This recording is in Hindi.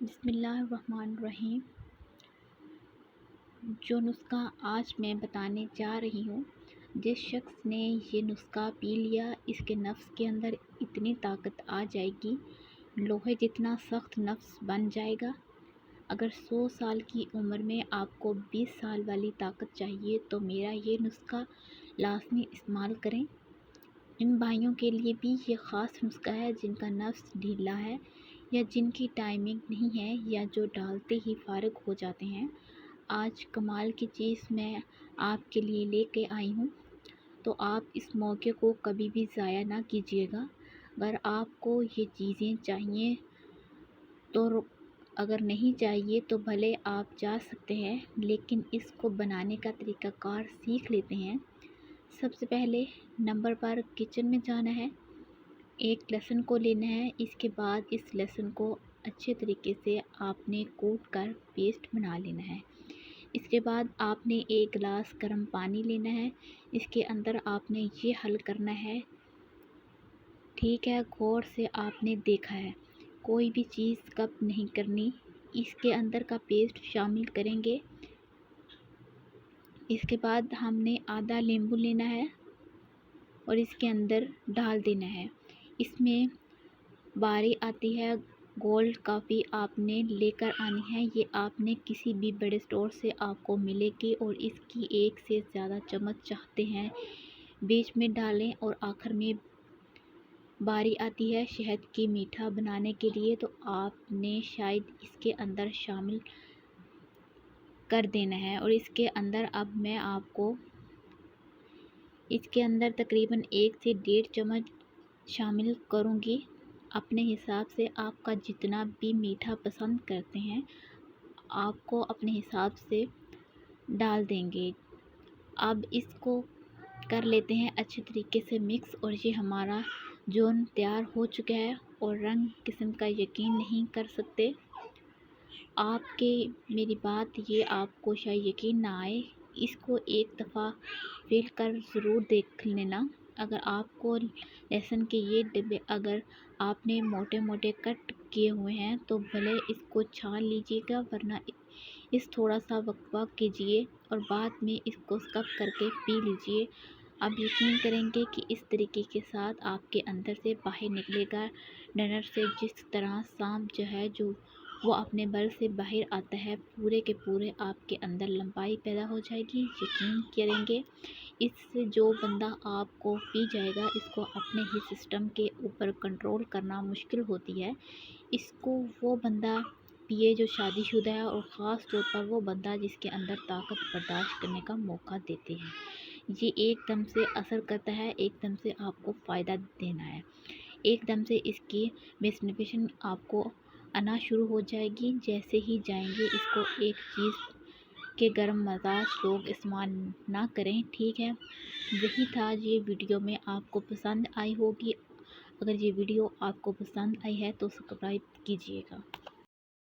बिस्मिल्लाहिर्रहमानिर्रहीम। जो नुस्खा आज मैं बताने जा रही हूँ, जिस शख्स ने ये नुस्खा पी लिया, इसके नफ्स के अंदर इतनी ताकत आ जाएगी, लोहे जितना सख्त नफ्स बन जाएगा। अगर 100 साल की उम्र में आपको 20 साल वाली ताकत चाहिए तो मेरा ये नुस्खा लाज़मी इस्तेमाल करें। इन भाइयों के लिए भी ये ख़ास नुस्खा है जिनका नफ्स ढीला है या जिनकी टाइमिंग नहीं है या जो डालते ही फ़ारिग हो जाते हैं। आज कमाल की चीज़ मैं आपके लिए लेके आई हूँ, तो आप इस मौके को कभी भी ज़ाया ना कीजिएगा। अगर आपको ये चीज़ें चाहिए तो अगर नहीं चाहिए तो भले आप जा सकते हैं, लेकिन इसको बनाने का तरीक़ाकार सीख लेते हैं। सबसे पहले नंबर पर किचन में जाना है, एक लहसुन को लेना है। इसके बाद इस लहसुन को अच्छे तरीके से आपने कूट कर पेस्ट बना लेना है। इसके बाद आपने एक गिलास गर्म पानी लेना है, इसके अंदर आपने ये हल करना है। ठीक है, गौर से आपने देखा है, कोई भी चीज़ कब नहीं करनी। इसके अंदर का पेस्ट शामिल करेंगे। इसके बाद हमने आधा नींबू लेना है और इसके अंदर डाल देना है। इसमें बारी आती है गोल्ड कॉफ़ी, आपने लेकर आनी है। ये आपने किसी भी बड़े स्टोर से आपको मिलेगी और इसकी एक से ज़्यादा चम्मच चाहते हैं बीच में डालें। और आखिर में बारी आती है शहद की मीठा बनाने के लिए, तो आपने शायद इसके अंदर शामिल कर देना है। और इसके अंदर अब मैं आपको इसके अंदर तकरीबन 1 से 1.5 चम्मच शामिल करूँगी। अपने हिसाब से आपका जितना भी मीठा पसंद करते हैं, आपको अपने हिसाब से डाल देंगे। अब इसको कर लेते हैं अच्छे तरीके से मिक्स। और ये हमारा जोन तैयार हो चुका है और रंग किस्म का यकीन नहीं कर सकते। आपके मेरी बात ये आपको शायद यकीन ना आए, इसको एक दफ़ा फेल कर ज़रूर देख लेना। अगर आपको लहसुन के ये डिब्बे अगर आपने मोटे मोटे कट किए हुए हैं तो भले इसको छान लीजिएगा, वरना इस थोड़ा सा वक्फा कीजिए और बाद में इसको स्कप करके पी लीजिए। आप यकीन करेंगे कि इस तरीके के साथ आपके अंदर से बाहर निकलेगा। डनर से जिस तरह सांप जो है जो वो अपने बल से बाहर आता है, पूरे के पूरे आपके अंदर लंबाई पैदा हो जाएगी। यकीन करेंगे, इससे जो बंदा आपको पी जाएगा, इसको अपने ही सिस्टम के ऊपर कंट्रोल करना मुश्किल होती है। इसको वो बंदा पिए जो शादीशुदा है और ख़ास तौर पर वो बंदा जिसके अंदर ताकत बर्दाश्त करने का मौका देते हैं। ये एकदम से असर करता है, एकदम से आपको फ़ायदा देना है। एकदम से इसकी बेनिफिशन आपको आना शुरू हो जाएगी। जैसे ही जाएंगे, इसको एक चीज़ के गर्म मजाज लोग इस्तेमाल ना करें, ठीक है। यही था ये वीडियो में आपको पसंद आई होगी। अगर ये वीडियो आपको पसंद आई है तो सब्सक्राइब कीजिएगा।